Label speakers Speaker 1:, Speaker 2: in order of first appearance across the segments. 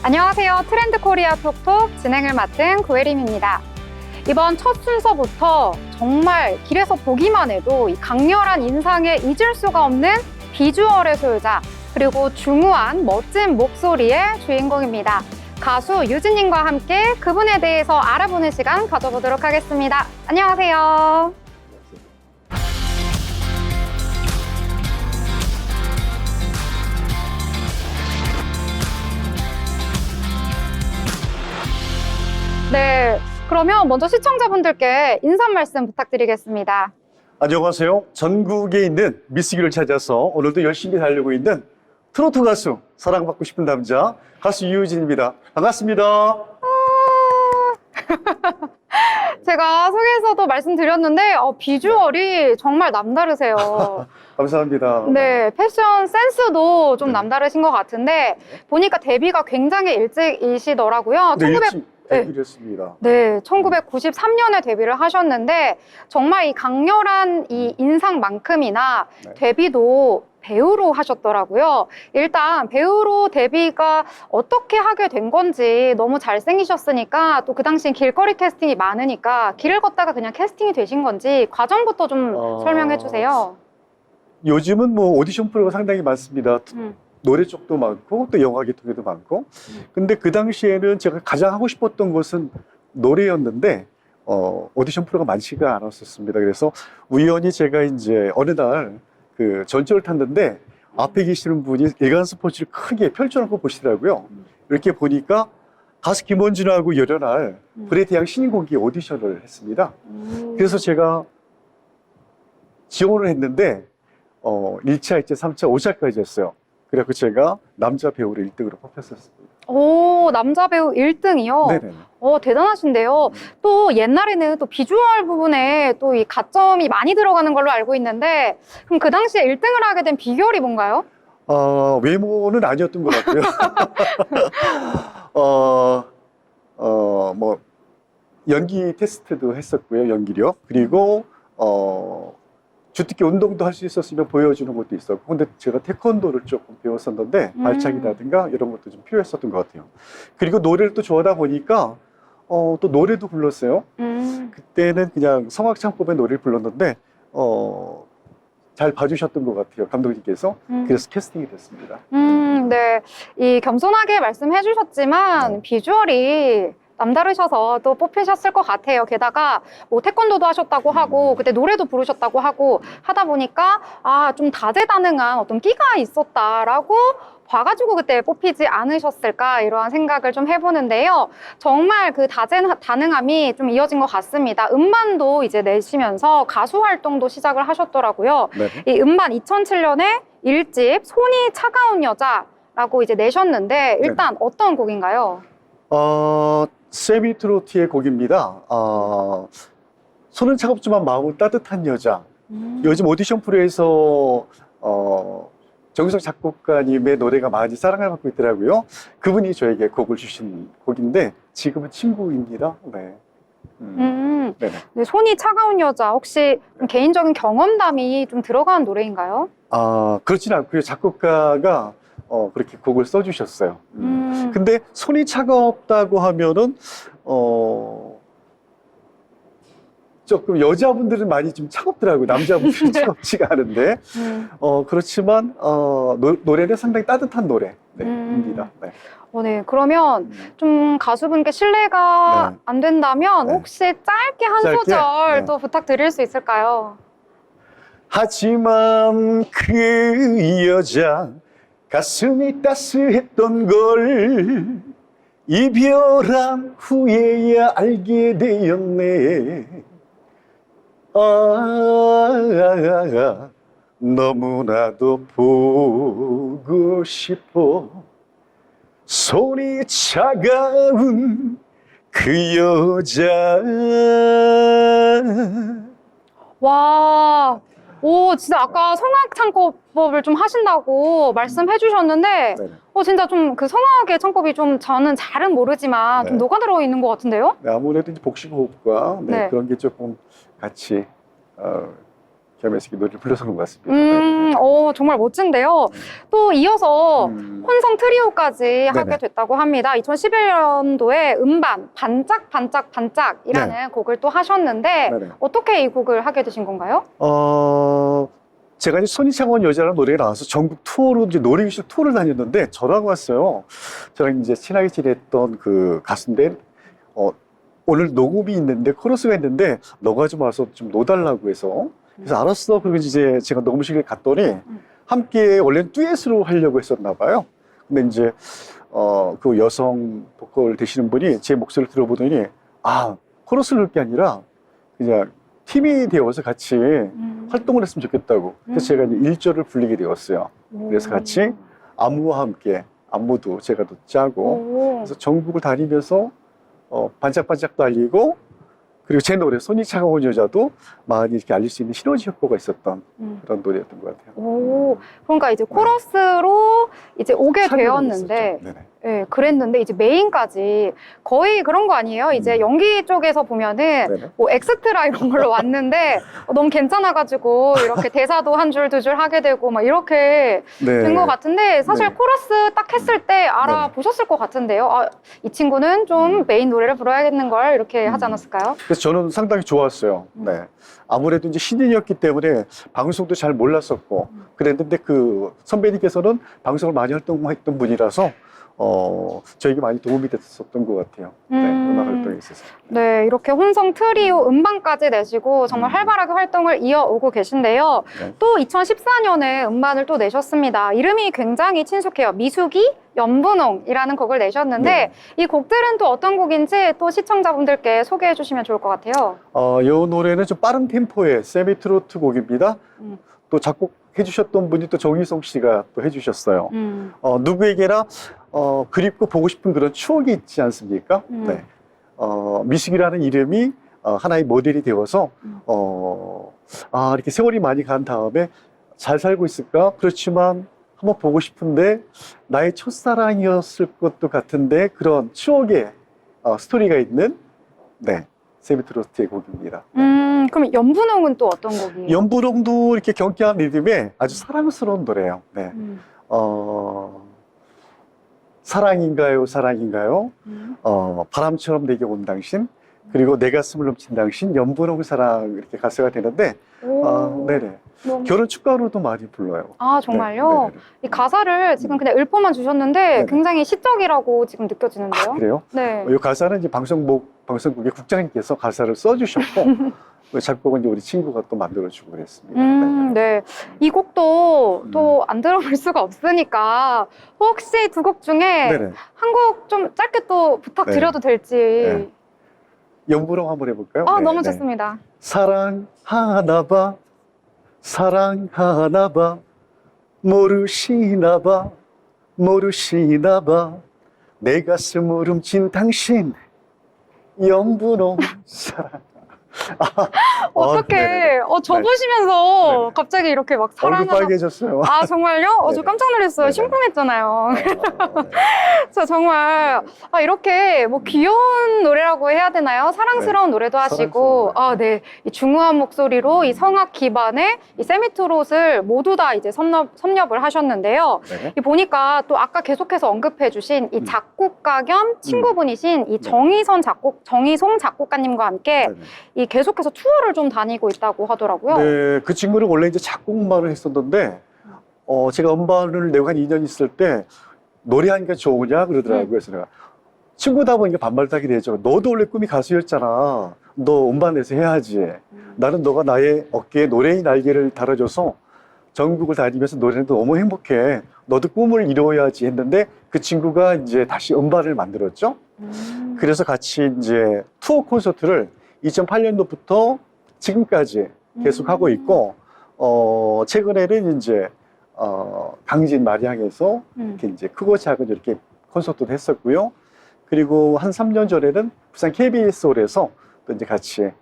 Speaker 1: 안녕하세요. 트렌드 코리아 톡톡 진행을 맡은 고혜림입니다. 이번 첫 순서부터 정말 길에서 보기만 해도 이 강렬한 인상에 잊을 수가 없는 비주얼의 소유자, 그리고 중후한 멋진 목소리의 주인공입니다. 가수 유진님과 함께 그분에 대해서 알아보는 시간 가져보도록 하겠습니다. 안녕하세요. 네, 그러면 먼저 시청자분들께 인사 말씀 부탁드리겠습니다.
Speaker 2: 안녕하세요. 전국에 있는 미스기를 찾아서 오늘도 열심히 달리고 있는 트로트 가수, 사랑받고 싶은 남자 가수 유진입니다. 반갑습니다.
Speaker 1: 제가 소개에서도 말씀드렸는데 비주얼이 정말 남다르세요.
Speaker 2: 감사합니다.
Speaker 1: 네, 패션 센스도 좀
Speaker 2: 네.
Speaker 1: 남다르신 것 같은데 보니까 데뷔가 굉장히 일찍이시더라고요.
Speaker 2: 네,
Speaker 1: 1900
Speaker 2: 일찍 데뷔를 했습니다.
Speaker 1: 네, 1993년에 데뷔를 하셨는데 정말 이 강렬한 이 인상만큼이나
Speaker 2: 네.
Speaker 1: 데뷔도 배우로 하셨더라고요. 일단 배우로 데뷔가 어떻게 하게 된 건지, 너무 잘생기셨으니까 또 그 당시엔 길거리 캐스팅이 많으니까 길을 걷다가 그냥 캐스팅이 되신 건지 과정부터 좀 설명해 주세요.
Speaker 2: 요즘은 뭐 오디션 프로가 상당히 많습니다. 노래 쪽도 많고 또 영화 계통에도 많고. 근데 그 당시에는 제가 가장 하고 싶었던 것은 노래였는데 오디션 프로가 많지가 않았었습니다. 그래서 우연히 제가 이제 어느 날 그 전철을 탔는데 앞에 계시는 분이 일간 스포츠를 크게 펼쳐놓고 보시더라고요. 이렇게 보니까 가수 김원준하고 열연할 불의 태양 신인공기 오디션을 했습니다. 그래서 제가 지원을 했는데 1차, 2차, 3차, 5차까지 했어요. 그래서 제가 남자 배우로 1등으로 뽑혔었습니다.
Speaker 1: 오, 남자 배우 1등이요?
Speaker 2: 네네.
Speaker 1: 대단하신데요. 또 옛날에는 또 비주얼 부분에 또 이 가점이 많이 들어가는 걸로 알고 있는데, 그럼 그 당시에 1등을 하게 된 비결이 뭔가요?
Speaker 2: 외모는 아니었던 것 같고요. 뭐 연기 테스트도 했었고요, 연기력. 그리고 주특기 운동도 할 수 있었으면 보여주는 것도 있었고, 근데 제가 태권도를 조금 배웠었는데 발차기라든가 이런 것도 좀 필요했었던 것 같아요. 그리고 노래를 또 좋아하다 보니까 또 노래도 불렀어요. 그때는 그냥 성악창법의 노래를 불렀는데 잘 봐주셨던 것 같아요, 감독님께서. 그래서 캐스팅이 됐습니다.
Speaker 1: 네. 이 겸손하게 말씀해 주셨지만 비주얼이 남다르셔서 또 뽑히셨을 것 같아요. 게다가 뭐 태권도도 하셨다고 하고 그때 노래도 부르셨다고 하고 하다 보니까 좀 다재다능한 어떤 끼가 있었다라고 봐가지고 그때 뽑히지 않으셨을까 이러한 생각을 좀 해보는데요. 정말 그 다재다능함이 좀 이어진 것 같습니다. 음반도 이제 내시면서 가수 활동도 시작을 하셨더라고요.
Speaker 2: 네.
Speaker 1: 이 음반 2007년에 1집 손이 차가운 여자라고 이제 내셨는데 일단 어떤 곡인가요?
Speaker 2: 세미트로트의 곡입니다. 손은 차갑지만 마음은 따뜻한 여자. 요즘 오디션 프로에서 정유석 작곡가님의 노래가 많이 사랑을 받고 있더라고요. 그분이 저에게 곡을 주신 곡인데 지금은 친구입니다. 네.
Speaker 1: 네, 손이 차가운 여자 혹시 좀 개인적인 경험담이 좀 들어간 노래인가요?
Speaker 2: 그렇진 않고요. 작곡가가 그렇게 곡을 써주셨어요. 근데 손이 차갑다고 하면은 조금 여자분들은 많이 좀 차갑더라고요. 남자분들은 차갑지가 않은데 그렇지만 노래는 상당히 따뜻한 노래입니다. 네.
Speaker 1: 네, 그러면 좀 가수분께 실례가 안 된다면 혹시 짧게 한 소절 또 부탁드릴 수 있을까요?
Speaker 2: 하지만 그 여자 가슴이 따스했던 걸 이별한 후에야 알게 되었네. 너무나도 보고 싶어. 손이 차가운 그 여자.
Speaker 1: 와, 진짜 아까 성악 창법을 좀 하신다고 말씀해 주셨는데 진짜 좀 그 성악의 창법이 좀 저는 잘은 모르지만 좀 녹아들어 있는 것 같은데요?
Speaker 2: 네, 아무래도 이제 복식호흡과 그런 게 조금 같이 겸해서 노래를 불러서 그런 것 같습니다. 네.
Speaker 1: 정말 멋진데요. 또 이어서 혼성 트리오까지 하게
Speaker 2: 네네.
Speaker 1: 됐다고 합니다. 2011년도에 음반 반짝 반짝 반짝이라는 곡을 또 하셨는데
Speaker 2: 네네.
Speaker 1: 어떻게 이 곡을 하게 되신 건가요?
Speaker 2: 제가 이제 손이창원 여자라는 노래가 나와서 전국 투어로 이제 노래교실 투어를 다녔는데 전화가 왔어요. 저랑 이제 친하게 지냈던 그 가수인데, 오늘 녹음이 있는데, 코러스가 있는데, 너가 좀 와서 좀 넣어달라고 해서. 그래서 알았어. 그리고 이제 제가 녹음실에 갔더니, 함께 원래는 듀엣으로 하려고 했었나 봐요. 근데 이제, 그 여성 보컬 되시는 분이 제 목소리를 들어보더니, 코러스를 넣을 게 아니라, 그냥 팀이 되어서 같이 활동을 했으면 좋겠다고. 그래서 제가 이제 1절을 불리게 되었어요. 그래서 같이 안무와 함께, 안무도 제가 또 짜고, 그래서 전국을 다니면서 반짝반짝도 알리고, 그리고 제 노래 손이 차가운 여자도 많이 이렇게 알릴 수 있는 시너지 효과가 있었던 그런 노래였던 것 같아요.
Speaker 1: 그러니까 이제 코러스로 이제 오게 되었는데, 네, 그랬는데 이제 메인까지 거의 그런 거 아니에요? 이제 연기 쪽에서 보면은
Speaker 2: 네네.
Speaker 1: 뭐 엑스트라 이런 걸로 왔는데 너무 괜찮아가지고 이렇게 대사도 한 줄 두 줄 하게 되고 막 이렇게
Speaker 2: 네.
Speaker 1: 된 것 같은데 사실
Speaker 2: 네.
Speaker 1: 코러스 딱 했을 때 알아보셨을 것 같은데요. 이 친구는 좀 메인 노래를 불러야겠는 걸 이렇게 하지 않았을까요?
Speaker 2: 그래서 저는 상당히 좋았어요. 네. 아무래도 이제 신인이었기 때문에 방송도 잘 몰랐었고 그랬는데 그 선배님께서는 방송을 많이 활동했던 분이라서 저에게 많이 도움이 됐었던 것 같아요. 네, 음악 활동에 있어서.
Speaker 1: 네, 이렇게 혼성 트리오 음반까지 내시고 정말 활발하게 활동을 이어오고 계신데요.
Speaker 2: 네.
Speaker 1: 또 2014년에 음반을 또 내셨습니다. 이름이 굉장히 친숙해요. 미숙이 연분홍이라는 곡을 내셨는데
Speaker 2: 네.
Speaker 1: 이 곡들은 또 어떤 곡인지 또 시청자분들께 소개해 주시면 좋을 것 같아요.
Speaker 2: 이 노래는 좀 빠른 템포의 세미트로트 곡입니다. 또 작곡해 주셨던 분이 또 정희성 씨가 또 해주셨어요. 누구에게나 그립고 보고 싶은 그런 추억이 있지 않습니까? 네. 미숙이라는 이름이 하나의 모델이 되어서 이렇게 세월이 많이 간 다음에 잘 살고 있을까? 그렇지만 한번 보고 싶은데 나의 첫사랑이었을 것도 같은데 그런 추억의 스토리가 있는 세미트로트의 곡입니다.
Speaker 1: 그럼 연분홍은 또 어떤 곡이에요?
Speaker 2: 연분홍도 이렇게 경쾌한 리듬에 아주 사랑스러운 노래예요. 네. 사랑인가요, 사랑인가요? 바람처럼 내게 온 당신, 그리고 내 가슴을 넘친 당신, 연분홍 사랑 이렇게 가사가 되는데, 네네. 결혼 축가로도 많이 불러요.
Speaker 1: 정말요?
Speaker 2: 네, 네네네.
Speaker 1: 이 가사를 지금 그냥 읊어만 주셨는데
Speaker 2: 네네.
Speaker 1: 굉장히 시적이라고 지금 느껴지는데요.
Speaker 2: 그래요?
Speaker 1: 네.
Speaker 2: 이 가사는 이제 방송국의 국장님께서 가사를 써주셨고, 작곡은 이제 우리 친구가 또 만들어주고 그랬습니다.
Speaker 1: 네. 이 곡도 또 안 들어볼 수가 없으니까 혹시 두 곡 중에
Speaker 2: 네네.
Speaker 1: 한 곡 좀 짧게 또 부탁드려도 될지.
Speaker 2: 네. 연분홍 한번 해볼까요? 네,
Speaker 1: 너무
Speaker 2: 네.
Speaker 1: 좋습니다.
Speaker 2: 사랑하나 봐, 사랑하나 봐, 모르시나 봐, 모르시나 봐, 내 가슴을 훔친 당신, 연분홍 사랑.
Speaker 1: 어떡해. 저
Speaker 2: 네.
Speaker 1: 보시면서
Speaker 2: 네네.
Speaker 1: 갑자기 이렇게 막
Speaker 2: 얼굴
Speaker 1: 사랑하나.
Speaker 2: 빨개졌어요.
Speaker 1: 정말요? 저
Speaker 2: 네네.
Speaker 1: 깜짝 놀랐어요.
Speaker 2: 네네.
Speaker 1: 심쿵했잖아요.
Speaker 2: 네.
Speaker 1: 저 정말 이렇게 뭐 귀여운 노래라고 해야 되나요? 사랑스러운 노래도 하시고
Speaker 2: 사랑스러운
Speaker 1: 네. 이 중후한 목소리로 이 성악 기반의 이 세미트롯을 모두 다 이제 섭렵을 하셨는데요.
Speaker 2: 네.
Speaker 1: 이 보니까 또 아까 계속해서 언급해 주신 이 작곡가 겸 친구분이신 이 정희송 작곡가님과 함께
Speaker 2: 네네.
Speaker 1: 이 계속해서 투어를 좀 다니고 있다고 하더라고요.
Speaker 2: 네, 그 친구는 원래 이제 작곡만을 했었는데, 제가 음반을 내고 한 2년 있을 때, 노래하니까 좋으냐? 그러더라고요. 그래서 내가, 친구다 보니까 반말도 하게 되죠. 너도 원래 꿈이 가수였잖아. 너 음반 내서 해야지. 나는 너가 나의 어깨에 노래의 날개를 달아줘서 전국을 다니면서 노래는 너무 행복해. 너도 꿈을 이루어야지 했는데, 그 친구가 이제 다시 음반을 만들었죠. 그래서 같이 이제 투어 콘서트를 2008년도부터 지금까지 계속 하고 있고, 최근에는 이제, 강진 마량에서 이렇게 이제 크고 작은 이렇게 콘서트도 했었고요. 그리고 한 3년 전에는 부산 KBS홀에서 또 이제 같이,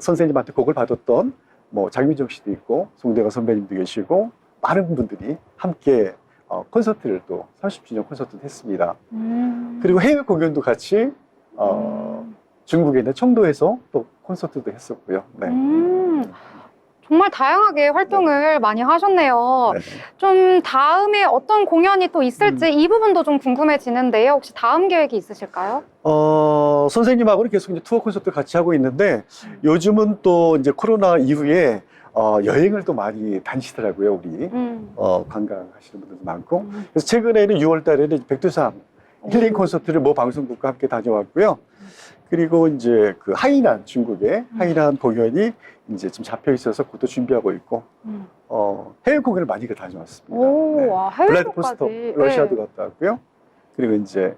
Speaker 2: 선생님한테 곡을 받았던 뭐 장윤정 씨도 있고, 송대관 선배님도 계시고, 많은 분들이 함께 콘서트를 또 30주년 콘서트도 했습니다. 그리고 해외 공연도 같이, 중국에 있는 청도에서 또 콘서트도 했었고요. 네.
Speaker 1: 정말 다양하게 활동을 많이 하셨네요.
Speaker 2: 네.
Speaker 1: 좀 다음에 어떤 공연이 또 있을지 이 부분도 좀 궁금해지는데요. 혹시 다음 계획이 있으실까요?
Speaker 2: 선생님하고는 계속 이제 투어 콘서트 같이 하고 있는데 요즘은 또 이제 코로나 이후에 여행을 또 많이 다니시더라고요, 우리. 관광하시는 분들도 많고. 그래서 최근에는 6월 달에는 백두산 힐링 콘서트를 모 방송국과 함께 다녀왔고요. 그리고 이제 그 하이난, 중국의 하이난 공연이 이제 좀 잡혀 있어서 그것도 준비하고 있고, 해외 공연을 많이 다녀왔습니다.
Speaker 1: 오,
Speaker 2: 네.
Speaker 1: 와,
Speaker 2: 블라디보스톡,
Speaker 1: 해외로까지.
Speaker 2: 러시아도 갔다 왔고요. 그리고 이제,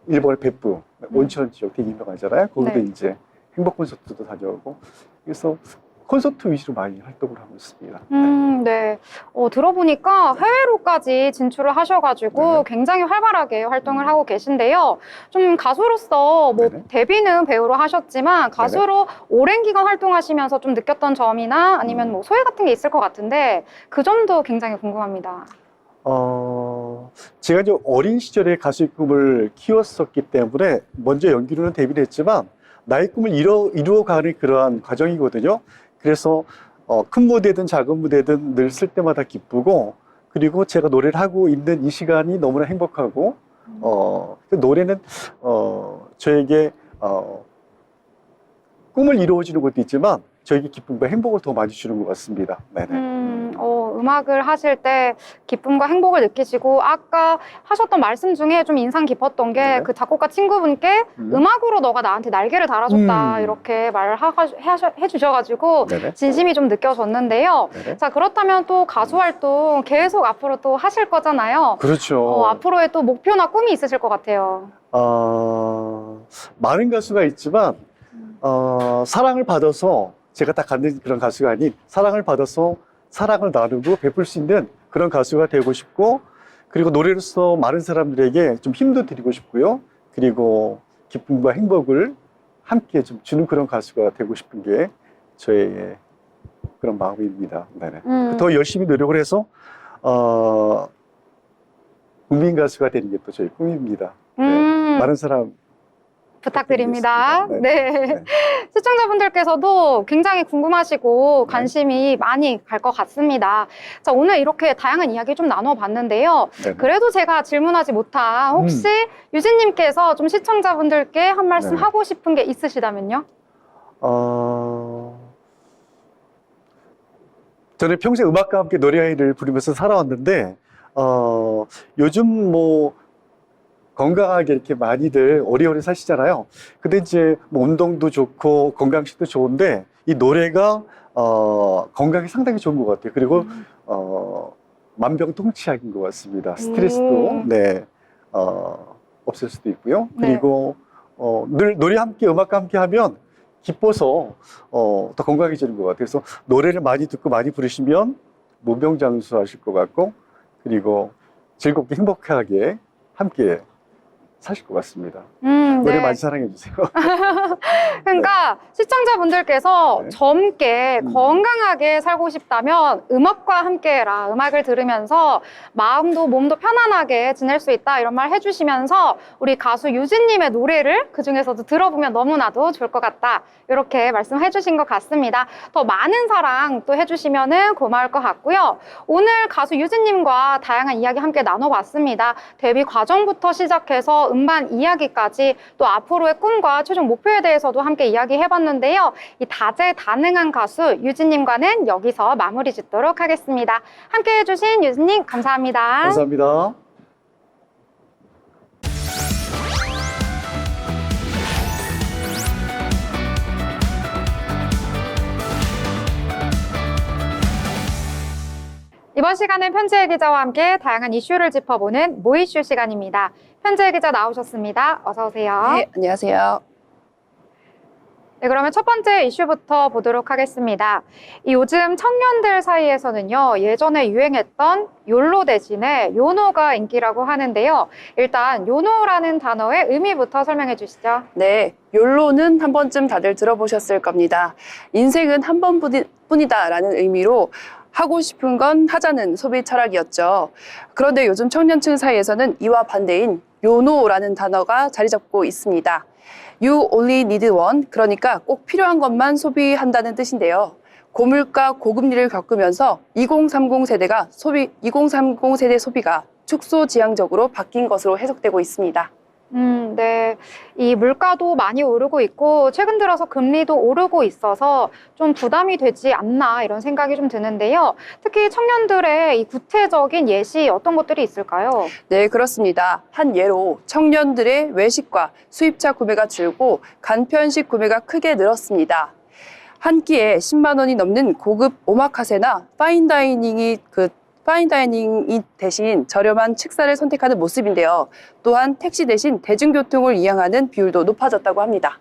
Speaker 2: 일본의 베프, 온천 지역 되게 유명하잖아요. 거기도
Speaker 1: 네.
Speaker 2: 이제 행복 콘서트도 다녀오고, 그래서 콘서트 위주로 많이 활동을 하고 있습니다.
Speaker 1: 네. 들어보니까 해외로까지 진출을 하셔가지고
Speaker 2: 네.
Speaker 1: 굉장히 활발하게 활동을 하고 계신데요. 좀 가수로서 뭐
Speaker 2: 네네.
Speaker 1: 데뷔는 배우로 하셨지만 가수로 오랜 기간 활동하시면서 좀 느꼈던 점이나 아니면 뭐 소회 같은 게 있을 것 같은데 그 점도 굉장히 궁금합니다.
Speaker 2: 제가 이제 어린 시절에 가수의 꿈을 키웠었기 때문에 먼저 연기로는 데뷔를 했지만 나의 꿈을 이루어가는 그러한 과정이거든요. 그래서 큰 무대든 작은 무대든 늘 쓸 때마다 기쁘고 그리고 제가 노래를 하고 있는 이 시간이 너무나 행복하고 그 노래는 저에게 꿈을 이루어주는 것도 있지만 저에게 기쁨과 행복을 더 많이 주는 것 같습니다. 네네.
Speaker 1: 음악을 하실 때 기쁨과 행복을 느끼시고 아까 하셨던 말씀 중에 좀 인상 깊었던 게
Speaker 2: 네.
Speaker 1: 그 작곡가 친구분께 음악으로 너가 나한테 날개를 달아줬다 이렇게 말을 해주셔가지고
Speaker 2: 네네.
Speaker 1: 진심이 좀 느껴졌는데요.
Speaker 2: 네네.
Speaker 1: 자, 그렇다면 또 가수 활동 계속 앞으로 또 하실 거잖아요.
Speaker 2: 그렇죠.
Speaker 1: 앞으로의 또 목표나 꿈이 있으실 것 같아요.
Speaker 2: 많은 가수가 있지만 사랑을 받아서 제가 딱 갖는 그런 가수가 아닌 사랑을 받아서 사랑을 나누고 베풀 수 있는 그런 가수가 되고 싶고 그리고 노래로서 많은 사람들에게 좀 힘도 드리고 싶고요. 그리고 기쁨과 행복을 함께 좀 주는 그런 가수가 되고 싶은 게 저의 그런 마음입니다. 네네. 더 열심히 노력을 해서 국민 가수가 되는 게 또 저희 꿈입니다. 네. 많은 사람
Speaker 1: 부탁드립니다.
Speaker 2: 부탁드리겠습니다.
Speaker 1: 네.
Speaker 2: 네.
Speaker 1: 시청자분들께서도 굉장히 궁금하시고 관심이 많이 갈 것 같습니다. 자, 오늘 이렇게 다양한 이야기 좀 나눠봤는데요.
Speaker 2: 네네.
Speaker 1: 그래도 제가 질문하지 못한 혹시 유진님께서 좀 시청자분들께 한 말씀
Speaker 2: 네.
Speaker 1: 하고 싶은 게 있으시다면요?
Speaker 2: 저는 평생 음악과 함께 노래를 부르면서 살아왔는데 요즘 뭐 건강하게 이렇게 많이들 오래오래 사시잖아요. 근데 이제 뭐 운동도 좋고 건강식도 좋은데 이 노래가 건강에 상당히 좋은 것 같아요. 그리고 만병통치약인 것 같습니다. 스트레스도 네 없을 수도 있고요. 그리고 늘 노래 함께 음악과 함께 하면 기뻐서 더 건강해지는 것 같아요. 그래서 노래를 많이 듣고 많이 부르시면 무병장수하실 것 같고 그리고 즐겁게 행복하게 함께 사실 것 같습니다. 노래
Speaker 1: 네.
Speaker 2: 많이 사랑해 주세요.
Speaker 1: 그러니까 시청자분들께서
Speaker 2: 네.
Speaker 1: 젊게 건강하게 살고 싶다면 음악과 함께해라. 음악을 들으면서 마음도 몸도 편안하게 지낼 수 있다. 이런 말 해주시면서 우리 가수 유진님의 노래를 그중에서도 들어보면 너무나도 좋을 것 같다. 이렇게 말씀해 주신 것 같습니다. 더 많은 사랑 또 해주시면 고마울 것 같고요. 오늘 가수 유진님과 다양한 이야기 함께 나눠봤습니다. 데뷔 과정부터 시작해서 음반 이야기까지 또 앞으로의 꿈과 최종 목표에 대해서도 함께 이야기해봤는데요. 이 다재다능한 가수 유진님과는 여기서 마무리 짓도록 하겠습니다. 함께 해주신 유진님 감사합니다.
Speaker 2: 감사합니다.
Speaker 1: 이번 시간은 편지의 기자와 함께 다양한 이슈를 짚어보는 모이슈 시간입니다. 편지의 기자 나오셨습니다. 어서 오세요.
Speaker 3: 네, 안녕하세요.
Speaker 1: 네, 그러면 첫 번째 이슈부터 보도록 하겠습니다. 요즘 청년들 사이에서는요, 예전에 유행했던 욜로 대신에 요노가 인기라고 하는데요. 일단 요노라는 단어의 의미부터 설명해 주시죠.
Speaker 3: 네, 욜로는 한 번쯤 다들 들어보셨을 겁니다. 인생은 한 번뿐이다라는 의미로 하고 싶은 건 하자는 소비 철학이었죠. 그런데 요즘 청년층 사이에서는 이와 반대인 요노라는 단어가 자리 잡고 있습니다. You only need one, 그러니까 꼭 필요한 것만 소비한다는 뜻인데요. 고물가, 고금리를 겪으면서 2030 세대 소비가 축소지향적으로 바뀐 것으로 해석되고 있습니다.
Speaker 1: 네. 이 물가도 많이 오르고 있고, 최근 들어서 금리도 오르고 있어서 좀 부담이 되지 않나 이런 생각이 좀 드는데요. 특히 청년들의 이 구체적인 예시 어떤 것들이 있을까요?
Speaker 3: 네, 그렇습니다. 한 예로 청년들의 외식과 수입차 구매가 줄고 간편식 구매가 크게 늘었습니다. 한 끼에 10만 원이 넘는 고급 오마카세나 파인다이닝이 대신 저렴한 식사를 선택하는 모습인데요. 또한 택시 대신 대중교통을 이용하는 비율도 높아졌다고 합니다.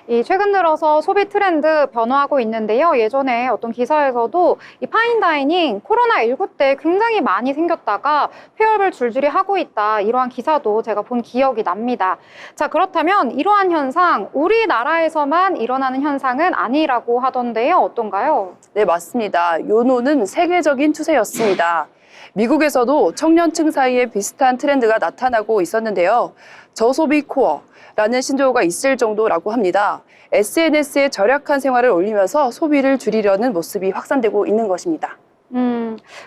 Speaker 1: 이 최근 들어서 소비 트렌드 변화하고 있는데요. 예전에 어떤 기사에서도 이 파인다이닝 코로나19 때 굉장히 많이 생겼다가 폐업을 줄줄이 하고 있다. 이러한 기사도 제가 본 기억이 납니다. 자, 그렇다면 이러한 현상, 우리나라에서만 일어나는 현상은 아니라고 하던데요. 어떤가요?
Speaker 3: 네, 맞습니다. 요노는 세계적인 추세였습니다. 미국에서도 청년층 사이에 비슷한 트렌드가 나타나고 있었는데요. 저소비 코어라는 신조어가 있을 정도라고 합니다. SNS에 절약한 생활을 올리면서 소비를 줄이려는 모습이 확산되고 있는 것입니다.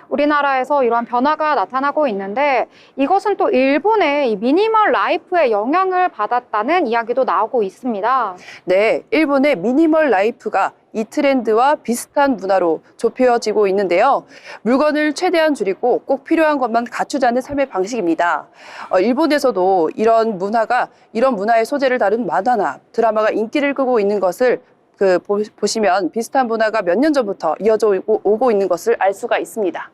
Speaker 1: 우리나라에서 이러한 변화가 나타나고 있는데 이것은 또 일본의 이 미니멀 라이프에 영향을 받았다는 이야기도 나오고 있습니다.
Speaker 3: 네, 일본의 미니멀 라이프가 이 트렌드와 비슷한 문화로 좁혀지고 있는데요. 물건을 최대한 줄이고 꼭 필요한 것만 갖추자는 삶의 방식입니다. 일본에서도 이런 문화의 소재를 다룬 만화나 드라마가 인기를 끄고 있는 것을 보시면 비슷한 문화가 몇 년 전부터 이어져 오고 있는 것을 알 수가 있습니다.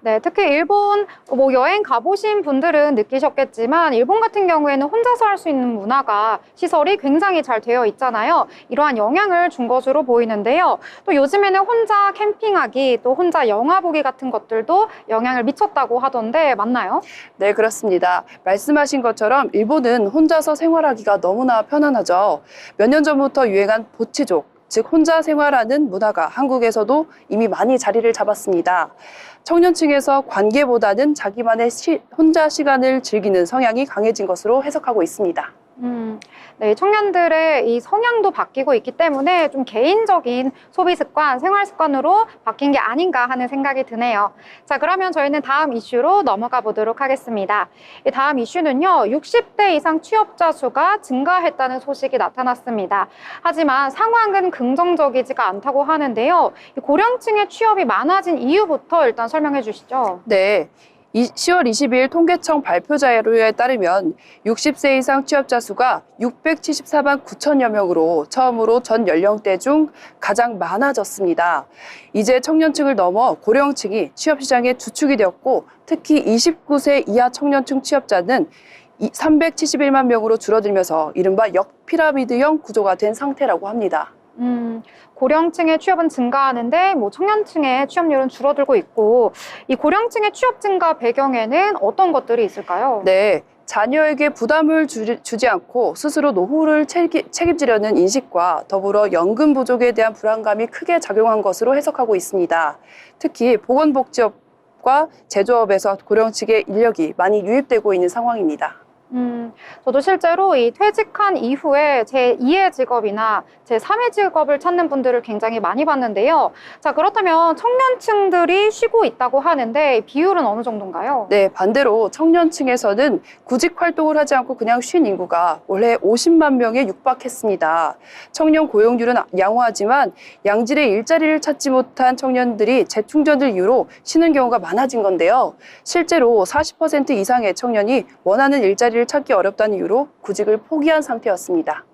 Speaker 1: 네, 특히 일본 여행 가보신 분들은 느끼셨겠지만 일본 같은 경우에는 혼자서 할 수 있는 문화가 시설이 굉장히 잘 되어 있잖아요. 이러한 영향을 준 것으로 보이는데요. 또 요즘에는 혼자 캠핑하기, 또 혼자 영화 보기 같은 것들도 영향을 미쳤다고 하던데 맞나요?
Speaker 3: 네, 그렇습니다. 말씀하신 것처럼 일본은 혼자서 생활하기가 너무나 편안하죠. 몇 년 전부터 유행한 보치족, 즉 혼자 생활하는 문화가 한국에서도 이미 많이 자리를 잡았습니다. 청년층에서 관계보다는 자기만의 혼자 시간을 즐기는 성향이 강해진 것으로 해석하고 있습니다.
Speaker 1: 네, 청년들의 이 성향도 바뀌고 있기 때문에 좀 개인적인 소비 습관, 생활 습관으로 바뀐 게 아닌가 하는 생각이 드네요. 자, 그러면 저희는 다음 이슈로 넘어가 보도록 하겠습니다. 이 다음 이슈는요, 60대 이상 취업자 수가 증가했다는 소식이 나타났습니다. 하지만 상황은 긍정적이지가 않다고 하는데요. 이 고령층의 취업이 많아진 이유부터 일단 설명해 주시죠.
Speaker 3: 네. 10월 22일 통계청 발표 자료에 따르면 60세 이상 취업자 수가 674만 9천여 명으로 처음으로 전 연령대 중 가장 많아졌습니다. 이제 청년층을 넘어 고령층이 취업시장의 주축이 되었고 특히 29세 이하 청년층 취업자는 371만 명으로 줄어들면서 이른바 역피라미드형 구조가 된 상태라고 합니다.
Speaker 1: 고령층의 취업은 증가하는데 청년층의 취업률은 줄어들고 있고 이 고령층의 취업 증가 배경에는 어떤 것들이 있을까요?
Speaker 3: 네, 자녀에게 부담을 주지 않고 스스로 노후를 책임지려는 인식과 더불어 연금 부족에 대한 불안감이 크게 작용한 것으로 해석하고 있습니다. 특히 보건복지업과 제조업에서 고령층의 인력이 많이 유입되고 있는 상황입니다.
Speaker 1: 저도 실제로 이 퇴직한 이후에 제 2의 직업이나 제 3의 직업을 찾는 분들을 굉장히 많이 봤는데요. 자, 그렇다면 청년층들이 쉬고 있다고 하는데 비율은 어느 정도인가요?
Speaker 3: 네, 반대로 청년층에서는 구직 활동을 하지 않고 그냥 쉰 인구가 올해 50만 명에 육박했습니다. 청년 고용률은 양호하지만 양질의 일자리를 찾지 못한 청년들이 재충전을 이유로 쉬는 경우가 많아진 건데요. 실제로 40% 이상의 청년이 원하는 일자리를 찾기 어렵다는 이유로 구직을 포기한 상태였습니다.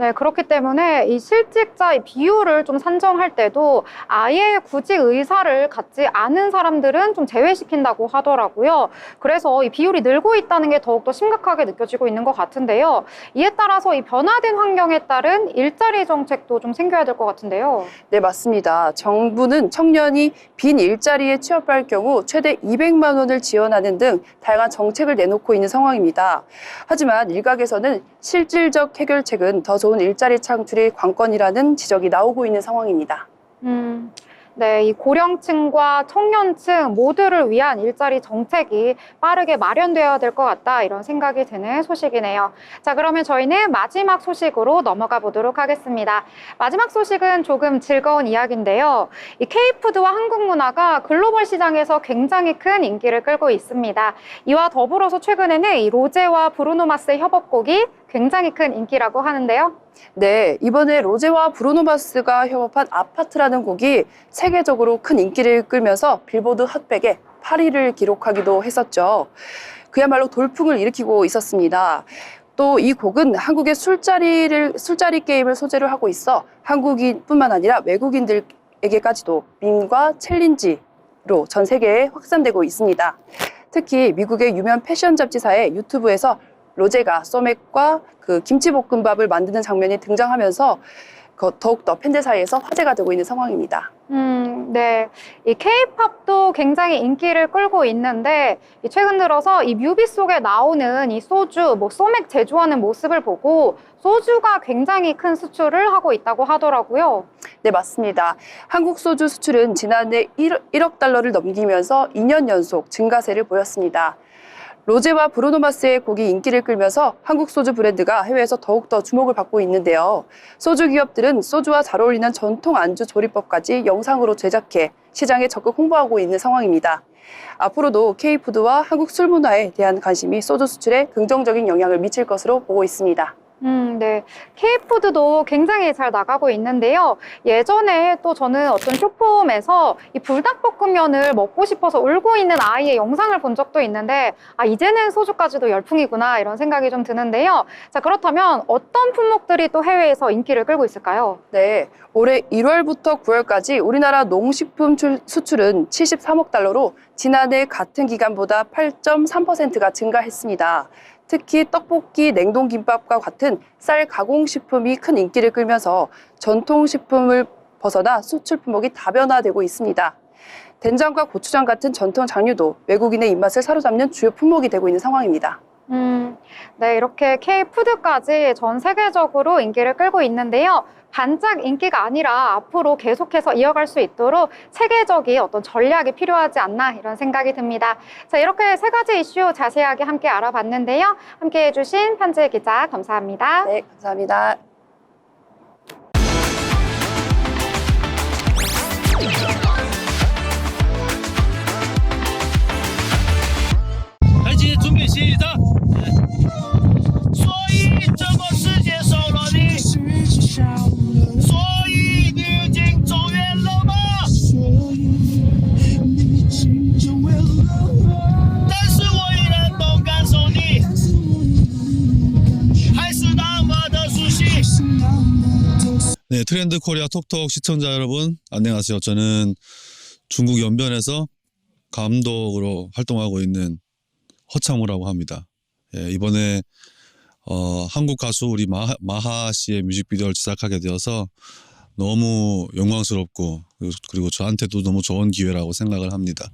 Speaker 1: 네, 그렇기 때문에 이 실직자 비율을 좀 산정할 때도 아예 구직 의사를 갖지 않은 사람들은 좀 제외시킨다고 하더라고요. 그래서 이 비율이 늘고 있다는 게 더욱더 심각하게 느껴지고 있는 것 같은데요. 이에 따라서 이 변화된 환경에 따른 일자리 정책도 좀 생겨야 될 것 같은데요.
Speaker 3: 네, 맞습니다. 정부는 청년이 빈 일자리에 취업할 경우 최대 200만 원을 지원하는 등 다양한 정책을 내놓고 있는 상황입니다. 하지만 일각에서는 실질적 해결책은 더 좋은 일자리 창출이 관건이라는 지적이 나오고 있는 상황입니다.
Speaker 1: 네, 이 고령층과 청년층 모두를 위한 일자리 정책이 빠르게 마련되어야 될 것 같다, 이런 생각이 드는 소식이네요. 자, 그러면 저희는 마지막 소식으로 넘어가 보도록 하겠습니다. 마지막 소식은 조금 즐거운 이야기인데요. 이 K푸드와 한국 문화가 글로벌 시장에서 굉장히 큰 인기를 끌고 있습니다. 이와 더불어서 최근에는 이 로제와 브루노 마스의 협업곡이 굉장히 큰 인기라고 하는데요.
Speaker 3: 네, 이번에 로제와 브루노 마스가 협업한 아파트라는 곡이 세계적으로 큰 인기를 끌면서 빌보드 핫백에 8위를 기록하기도 했었죠. 그야말로 돌풍을 일으키고 있었습니다. 또 이 곡은 한국의 술자리 게임을 소재로 하고 있어 한국인뿐만 아니라 외국인들에게까지도 밈과 챌린지로 전 세계에 확산되고 있습니다. 특히 미국의 유명 패션 잡지사의 유튜브에서 로제가 소맥과 그 김치볶음밥을 만드는 장면이 등장하면서 더욱더 팬들 사이에서 화제가 되고 있는 상황입니다.
Speaker 1: 네. 이 K-팝도 굉장히 인기를 끌고 있는데, 최근 들어서 이 뮤비 속에 나오는 이 소주, 소맥 제조하는 모습을 보고 소주가 굉장히 큰 수출을 하고 있다고 하더라고요.
Speaker 3: 네, 맞습니다. 한국 소주 수출은 지난해 1억 달러를 넘기면서 2년 연속 증가세를 보였습니다. 로제와 브루노 마스의 곡이 인기를 끌면서 한국 소주 브랜드가 해외에서 더욱더 주목을 받고 있는데요. 소주 기업들은 소주와 잘 어울리는 전통 안주 조리법까지 영상으로 제작해 시장에 적극 홍보하고 있는 상황입니다. 앞으로도 K푸드와 한국 술 문화에 대한 관심이 소주 수출에 긍정적인 영향을 미칠 것으로 보고 있습니다.
Speaker 1: 네. K푸드도 굉장히 잘 나가고 있는데요. 예전에 또 저는 어떤 쇼폼에서 이 불닭볶음면을 먹고 싶어서 울고 있는 아이의 영상을 본 적도 있는데, 이제는 소주까지도 열풍이구나, 이런 생각이 좀 드는데요. 자, 그렇다면 어떤 품목들이 또 해외에서 인기를 끌고 있을까요?
Speaker 3: 네, 올해 1월부터 9월까지 우리나라 농식품 수출은 73억 달러로 지난해 같은 기간보다 8.3%가 증가했습니다. 특히 떡볶이, 냉동김밥과 같은 쌀 가공식품이 큰 인기를 끌면서 전통식품을 벗어나 수출 품목이 다변화되고 있습니다. 된장과 고추장 같은 전통 장류도 외국인의 입맛을 사로잡는 주요 품목이 되고 있는 상황입니다.
Speaker 1: 네, 이렇게 K푸드까지 전 세계적으로 인기를 끌고 있는데요. 반짝 인기가 아니라 앞으로 계속해서 이어갈 수 있도록 체계적인 어떤 전략이 필요하지 않나, 이런 생각이 듭니다. 자, 이렇게 세 가지 이슈 자세하게 함께 알아봤는데요. 함께 해주신 편지 기자 감사합니다.
Speaker 3: 네, 감사합니다.
Speaker 4: 준비 시작. 所以这个世界少了你，所以你已经走远了吗？但是我依然能感受你，还是那么的熟悉。
Speaker 5: 네, 트렌드 코리아 톡톡 시청자 여러분, 안녕하세요. 저는 중국 연변에서 감독으로 활동하고 있는 허창우라고 합니다. 예, 이번에 한국 가수 우리 마하 씨의 뮤직비디오를 제작하게 되어서 너무 영광스럽고, 그리고 저한테도 너무 좋은 기회라고 생각을 합니다.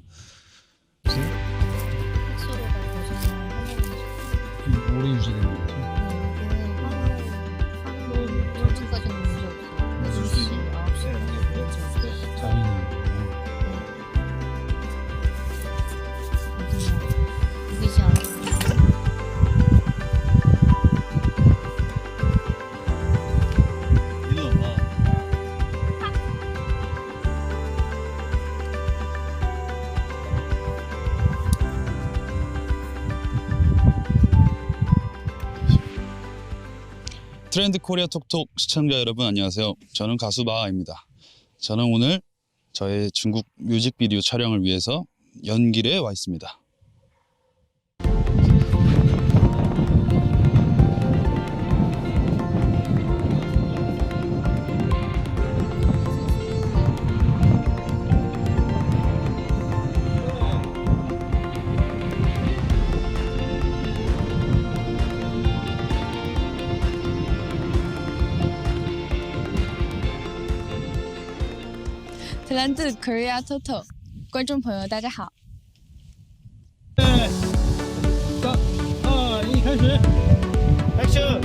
Speaker 6: 오래 유지되는 거죠?
Speaker 7: 전까지는 문제 없어요. 10시, 9시.
Speaker 6: 자기는
Speaker 7: 누구지 않아?
Speaker 5: 트렌드 코리아 톡톡 시청자 여러분, 안녕하세요. 저는 가수 마하입니다. 저는 오늘 저의 중국 뮤직비디오 촬영을 위해서 연길에 와 있습니다.
Speaker 8: 트렌드 코리아 톡톡 观众朋友大家好。
Speaker 4: 3、2、1，开始 ，Action！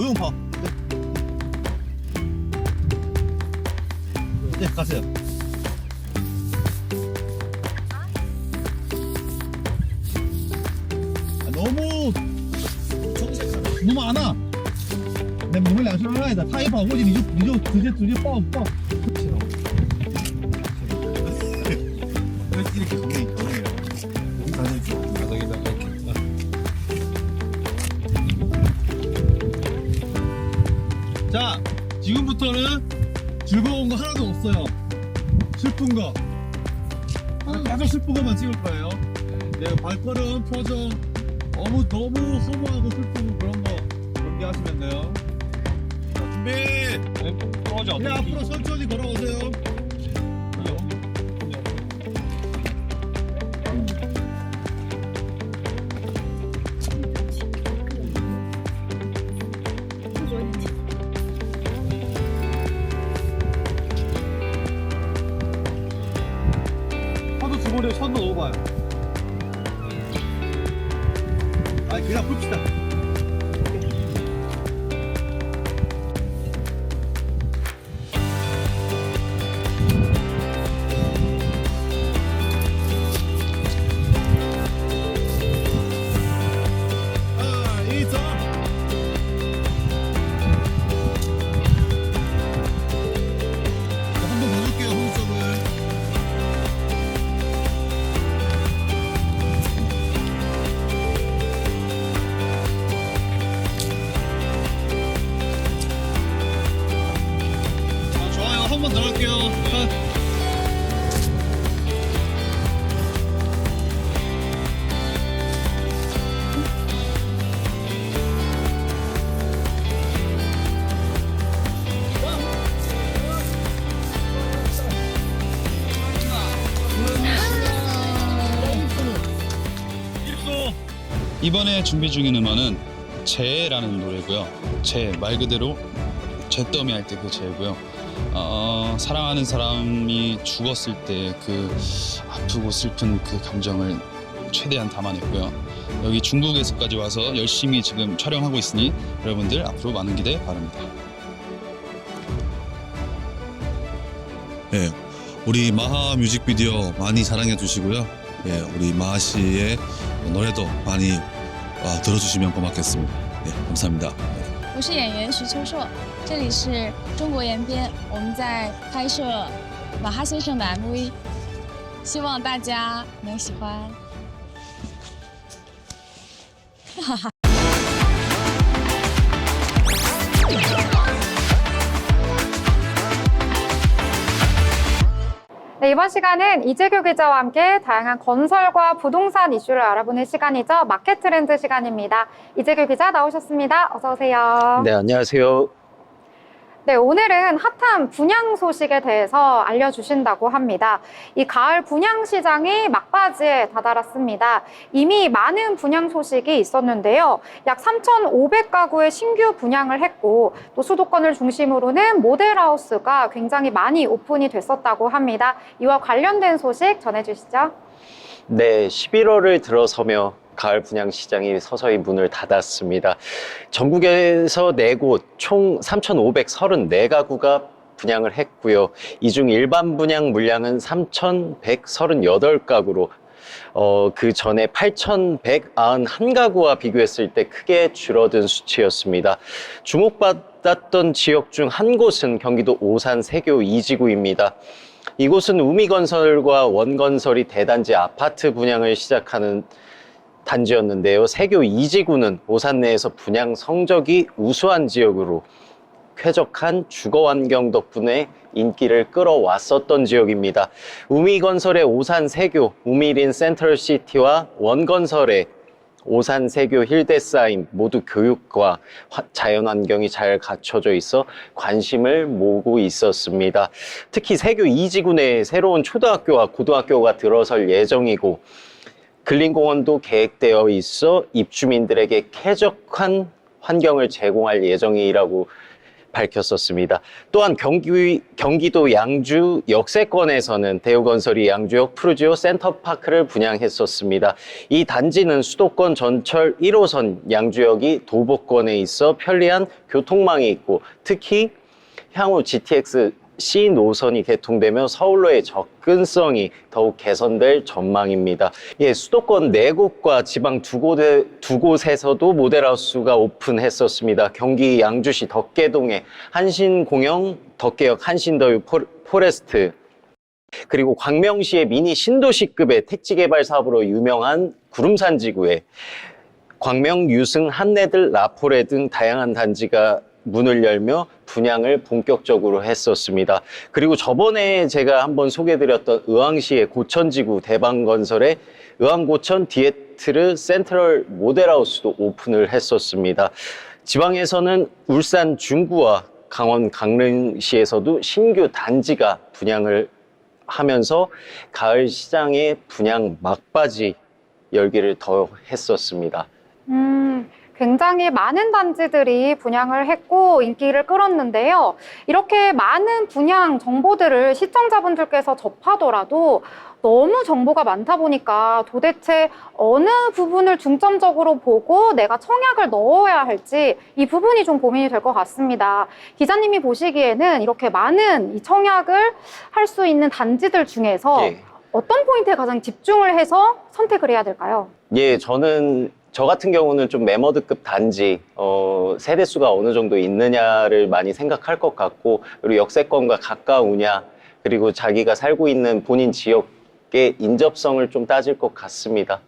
Speaker 5: 지금 봐. 네, 가세요. 너무 너무 많아. 내가你们俩是爱的，他一跑过去你就直接抱。이렇게 경례해요. 사진 좀 나가기다 할게. 자, 지금부터는 즐거운 거 하나도 없어요. 슬픈 거. 계속 슬픈 것만 찍을 거예요. 네, 발걸음, 표정 너무 허무하고 슬프고 그런 거 경계하시면 돼요. 자, 준비. 네, 앞으로 천천히 걸어오세요. 손도 주머니에 손도 넣어봐요. 아니 그냥 봅시다. 한 번 더 할게요.
Speaker 6: 이번에 준비 중인 음원은 재라는 노래고요. 재 말 그대로 잿더미 할 때 그 재고요. 사랑하는 사람이 죽었을 때 그 아프고 슬픈 그 감정을 최대한 담아냈고요. 여기 중국에서까지 와서 열심히 지금 촬영하고 있으니 여러분들 앞으로 많은 기대 바랍니다.
Speaker 5: 예, 우리 마하 뮤직비디오 많이 사랑해 주시고요. 예, 우리 마하 씨의 노래도 많이 들어주시면 고맙겠습니다. 예, 감사합니다.
Speaker 8: 我是演员徐秋硕，这里是中国延边，我们在拍摄马哈先生的 MV， 希望大家能喜欢。
Speaker 1: 네, 이번 시간은 이재규 기자와 함께 다양한 건설과 부동산 이슈를 알아보는 시간이죠. 마켓 트렌드 시간입니다. 이재규 기자 나오셨습니다. 어서 오세요.
Speaker 9: 네, 안녕하세요.
Speaker 1: 네, 오늘은 핫한 분양 소식에 대해서 알려주신다고 합니다. 이 가을 분양 시장이 막바지에 다다랐습니다. 이미 많은 분양 소식이 있었는데요. 약 3,500가구의 신규 분양을 했고 또 수도권을 중심으로는 모델하우스가 굉장히 많이 오픈이 됐었다고 합니다. 이와 관련된 소식 전해주시죠.
Speaker 9: 네, 11월을 들어서며 가을 분양 시장이 서서히 문을 닫았습니다. 전국에서 4곳 총 3,534가구가 분양을 했고요. 이 중 일반 분양 물량은 3,138가구로 그 전에 8,191가구와 비교했을 때 크게 줄어든 수치였습니다. 주목받았던 지역 중 한 곳은 경기도 오산 세교 2지구입니다. 이곳은 우미건설과 원건설이 대단지 아파트 분양을 시작하는 단지였는데요. 세교 2지구는 오산 내에서 분양 성적이 우수한 지역으로 쾌적한 주거 환경 덕분에 인기를 끌어왔었던 지역입니다. 우미건설의 오산 세교, 우미린 센트럴시티와 원건설의 오산 세교 힐데사임 모두 교육과 자연환경이 잘 갖춰져 있어 관심을 모으고 있었습니다. 특히 세교 2지구 내에 새로운 초등학교와 고등학교가 들어설 예정이고 근린공원도 계획되어 있어 입주민들에게 쾌적한 환경을 제공할 예정이라고 밝혔었습니다. 또한 경기도 양주 역세권에서는 대우건설이 양주역 푸르지오 센터파크를 분양했었습니다. 이 단지는 수도권 전철 1호선 양주역이 도보권에 있어 편리한 교통망이 있고 특히 향후 GTX C 노선이 개통되며 서울로의 접근성이 더욱 개선될 전망입니다. 예, 수도권 4곳과 지방 두 곳에서도 모델하우스가 오픈했었습니다. 경기 양주시 덕계동의 한신공영 덕계역 한신더유 포레스트, 그리고 광명시의 미니 신도시급의 택지 개발 사업으로 유명한 구름산 지구에 광명, 유승, 한내들, 라포레 등 다양한 단지가 문을 열며 분양을 본격적으로 했었습니다. 그리고 저번에 제가 한번 소개해드렸던 의왕시의 고천지구 대방건설의 의왕고천 디에트르 센트럴 모델하우스도 오픈을 했었습니다. 지방에서는 울산 중구와 강원 강릉시에서도 신규 단지가 분양을 하면서 가을 시장의 분양 막바지 열기를 더했었습니다.
Speaker 1: 굉장히 많은 단지들이 분양을 했고 인기를 끌었는데요. 이렇게 많은 분양 정보들을 시청자분들께서 접하더라도 너무 정보가 많다 보니까 도대체 어느 부분을 중점적으로 보고 내가 청약을 넣어야 할지 이 부분이 좀 고민이 될 것 같습니다. 기자님이 보시기에는 이렇게 많은 이 청약을 할 수 있는 단지들 중에서
Speaker 9: 예.
Speaker 1: 어떤 포인트에 가장 집중을 해서 선택을 해야 될까요?
Speaker 9: 예, 저 같은 경우는 좀 매머드급 단지, 세대수가 어느 정도 있느냐를 많이 생각할 것 같고, 그리고 역세권과 가까우냐, 그리고 자기가 살고 있는 본인 지역의 인접성을 좀 따질 것 같습니다.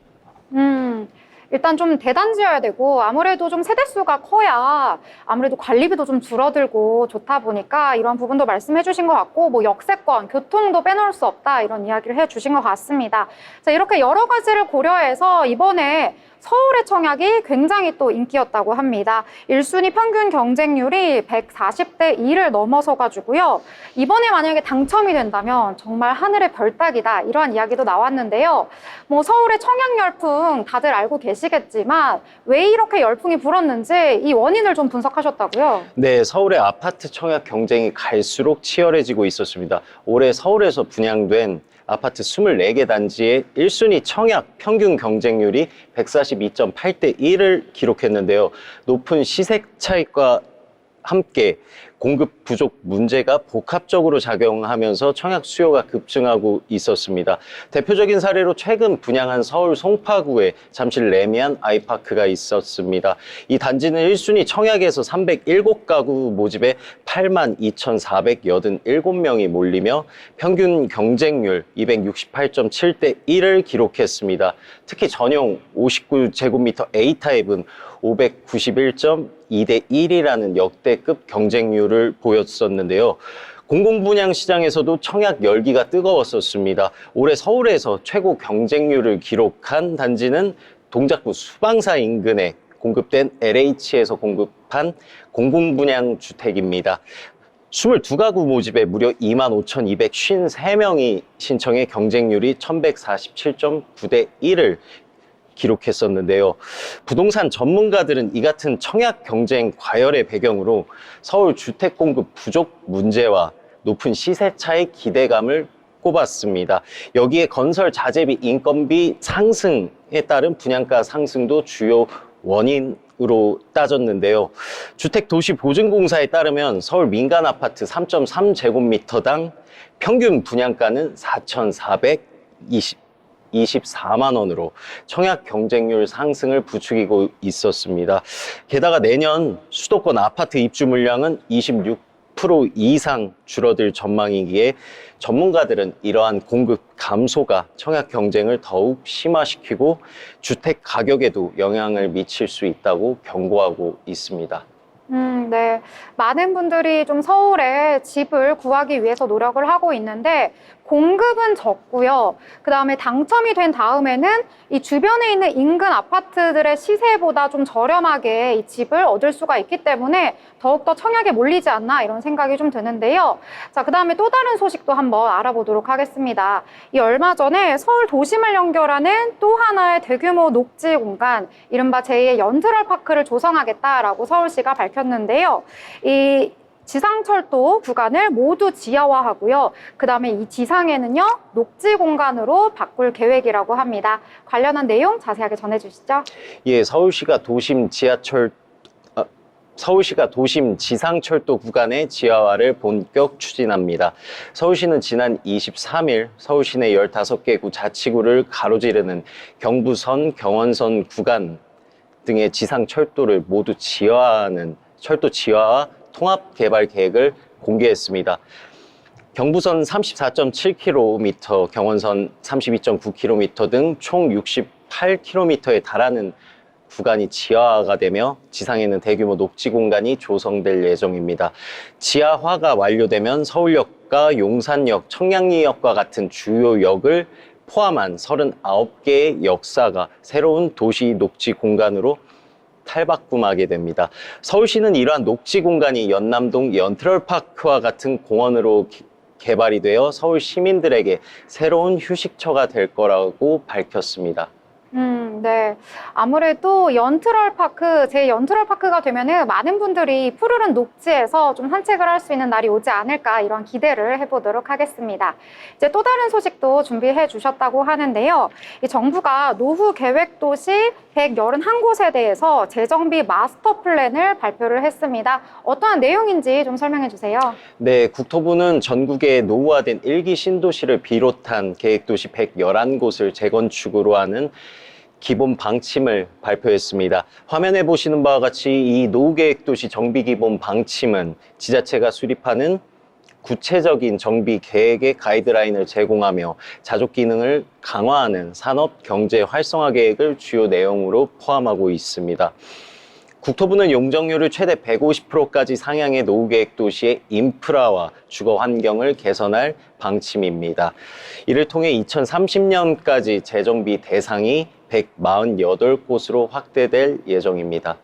Speaker 1: 일단 좀 대단지여야 되고 아무래도 좀 세대수가 커야 아무래도 관리비도 좀 줄어들고 좋다 보니까 이런 부분도 말씀해 주신 것 같고 뭐 역세권, 교통도 빼놓을 수 없다 이런 이야기를 해 주신 것 같습니다. 자, 이렇게 여러 가지를 고려해서 이번에 서울의 청약이 굉장히 또 인기였다고 합니다. 1순위 평균 경쟁률이 140대 2를 넘어서 가지고요. 이번에 만약에 당첨이 된다면 정말 하늘의 별따기다 이러한 이야기도 나왔는데요. 뭐 서울의 청약 열풍 다들 알고 계시겠지만 왜 이렇게 열풍이 불었는지 이 원인을 좀 분석하셨다고요?
Speaker 9: 네, 서울의 아파트 청약 경쟁이 갈수록 치열해지고 있었습니다. 올해 서울에서 분양된 아파트 24개 단지의 1순위 청약 평균 경쟁률이 142.8대 1을 기록했는데요. 높은 시세 차익과 함께 공급 부족 문제가 복합적으로 작용하면서 청약 수요가 급증하고 있었습니다. 대표적인 사례로 최근 분양한 서울 송파구의 잠실 레미안 아이파크가 있었습니다. 이 단지는 1순위 청약에서 307가구 모집에 82,487명이 몰리며 평균 경쟁률 268.7대 1을 기록했습니다. 특히 전용 59제곱미터 A타입은 591.2대 1이라는 역대급 경쟁률을 보였었는데요. 공공분양 시장에서도 청약 열기가 뜨거웠었습니다. 올해 서울에서 최고 경쟁률을 기록한 단지는 동작구 수방사 인근에 공급된 LH에서 공급한 공공분양 주택입니다. 22가구 모집에 무려 25,253명이 신청해 경쟁률이 1,147.9대 1을 기록했었는데요. 부동산 전문가들은 이 같은 청약 경쟁 과열의 배경으로 서울 주택 공급 부족 문제와 높은 시세 차익 기대감을 꼽았습니다. 여기에 건설 자재비 인건비 상승에 따른 분양가 상승도 주요 원인으로 따졌는데요. 주택도시보증공사에 따르면 서울 민간 아파트 3.3제곱미터당 평균 분양가는 4,424만 원으로 청약 경쟁률 상승을 부추기고 있었습니다. 게다가 내년 수도권 아파트 입주 물량은 26% 이상 줄어들 전망이기에 전문가들은 이러한 공급 감소가 청약 경쟁을 더욱 심화시키고 주택 가격에도 영향을 미칠 수 있다고 경고하고 있습니다.
Speaker 1: 네. 많은 분들이 좀 서울에 집을 구하기 위해서 노력을 하고 있는데 공급은 적고요. 그 다음에 당첨이 된 다음에는 이 주변에 있는 인근 아파트들의 시세보다 좀 저렴하게 이 집을 얻을 수가 있기 때문에 더욱더 청약에 몰리지 않나 이런 생각이 좀 드는데요. 자, 그 다음에 또 다른 소식도 한번 알아보도록 하겠습니다. 이 얼마 전에 서울 도심을 연결하는 또 하나의 대규모 녹지 공간, 이른바 제2의 연트럴 파크를 조성하겠다라고 서울시가 밝혔는데요. 이 지상철도 구간을 모두 지하화하고요. 그 다음에 이 지상에는요, 녹지 공간으로 바꿀 계획이라고 합니다. 관련한 내용 자세하게 전해주시죠.
Speaker 9: 예, 서울시가 도심 지상철도 구간의 지하화를 본격 추진합니다. 서울시는 지난 23일 서울시 내 15개 구 자치구를 가로지르는 경부선, 경원선 구간 등의 지상철도를 모두 지하화하는 철도 지하화 통합 개발 계획을 공개했습니다. 경부선 34.7km, 경원선 32.9km 등 총 68km에 달하는 구간이 지하화가 되며 지상에는 대규모 녹지 공간이 조성될 예정입니다. 지하화가 완료되면 서울역과 용산역, 청량리역과 같은 주요 역을 포함한 39개의 역사가 새로운 도시 녹지 공간으로 탈바꿈하게 됩니다. 서울시는 이러한 녹지 공간이 연남동 연트럴파크와 같은 공원으로 개발이 되어 서울 시민들에게 새로운 휴식처가 될 거라고 밝혔습니다.
Speaker 1: 네. 아무래도 연트럴파크, 제 연트럴파크가 되면은 많은 분들이 푸르른 녹지에서 좀 산책을 할 수 있는 날이 오지 않을까 이런 기대를 해보도록 하겠습니다. 이제 또 다른 소식도 준비해 주셨다고 하는데요. 이 정부가 노후 계획 도시 181곳에 대해서 재정비 마스터 플랜을 발표를 했습니다. 어떠한 내용인지 좀 설명해 주세요.
Speaker 9: 네, 국토부는 전국의 노후화된 1기 신도시를 비롯한 계획도시 111곳을 재건축으로 하는 기본 방침을 발표했습니다. 화면에 보시는 바와 같이 이 노후계획도시 정비기본 방침은 지자체가 수립하는 구체적인 정비 계획의 가이드라인을 제공하며 자족 기능을 강화하는 산업 경제 활성화 계획을 주요 내용으로 포함하고 있습니다. 국토부는 용적률을 최대 150%까지 상향해 노후계획 도시의 인프라와 주거 환경을 개선할 방침입니다. 이를 통해 2030년까지 재정비 대상이 148곳으로 확대될 예정입니다.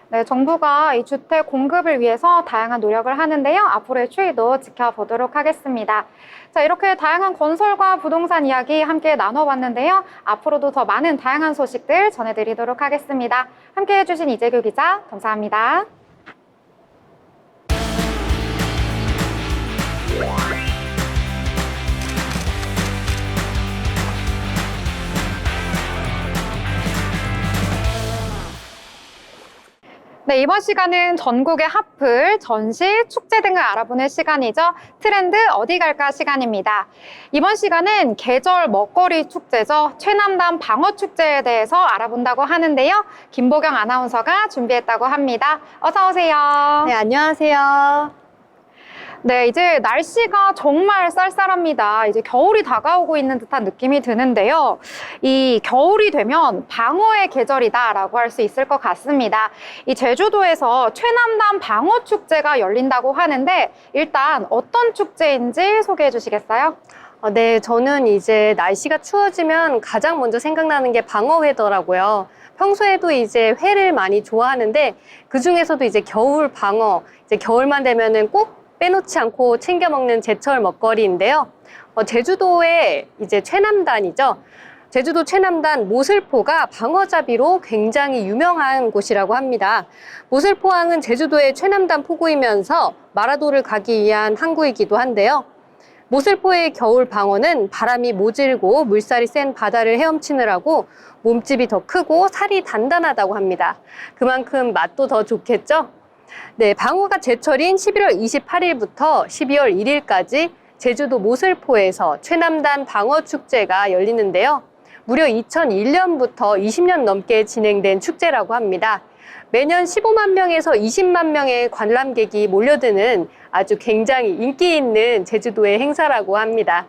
Speaker 1: 네, 정부가 이 주택 공급을 위해서 다양한 노력을 하는데요. 앞으로의 추이도 지켜보도록 하겠습니다. 자, 이렇게 다양한 건설과 부동산 이야기 함께 나눠봤는데요. 앞으로도 더 많은 다양한 소식들 전해드리도록 하겠습니다. 함께 해주신 이재규 기자, 감사합니다. 네, 이번 시간은 전국의 핫플, 전시, 축제 등을 알아보는 시간이죠. 트렌드 어디 갈까 시간입니다. 이번 시간은 계절 먹거리 축제죠. 최남단 방어축제에 대해서 알아본다고 하는데요. 김보경 아나운서가 준비했다고 합니다. 어서 오세요.
Speaker 10: 네, 안녕하세요.
Speaker 1: 네, 이제 날씨가 정말 쌀쌀합니다. 이제 겨울이 다가오고 있는 듯한 느낌이 드는데요. 이 겨울이 되면 방어의 계절이다라고 할 수 있을 것 같습니다. 이 제주도에서 최남단 방어축제가 열린다고 하는데 일단 어떤 축제인지 소개해 주시겠어요?
Speaker 10: 네, 저는 이제 날씨가 추워지면 가장 먼저 생각나는 게 방어회더라고요. 평소에도 이제 회를 많이 좋아하는데 그 중에서도 이제 겨울 방어, 이제 겨울만 되면은 꼭 빼놓지 않고 챙겨 먹는 제철 먹거리인데요. 제주도의 이제 최남단이죠. 제주도 최남단 모슬포가 방어잡이로 굉장히 유명한 곳이라고 합니다. 모슬포항은 제주도의 최남단 포구이면서 마라도를 가기 위한 항구이기도 한데요. 모슬포의 겨울 방어는 바람이 모질고 물살이 센 바다를 헤엄치느라고 몸집이 더 크고 살이 단단하다고 합니다. 그만큼 맛도 더 좋겠죠? 네, 방어가 제철인 11월 28일부터 12월 1일까지 제주도 모슬포에서 최남단 방어축제가 열리는데요. 무려 2001년부터 20년 넘게 진행된 축제라고 합니다. 매년 15만 명에서 20만 명의 관람객이 몰려드는 아주 굉장히 인기 있는 제주도의 행사라고 합니다.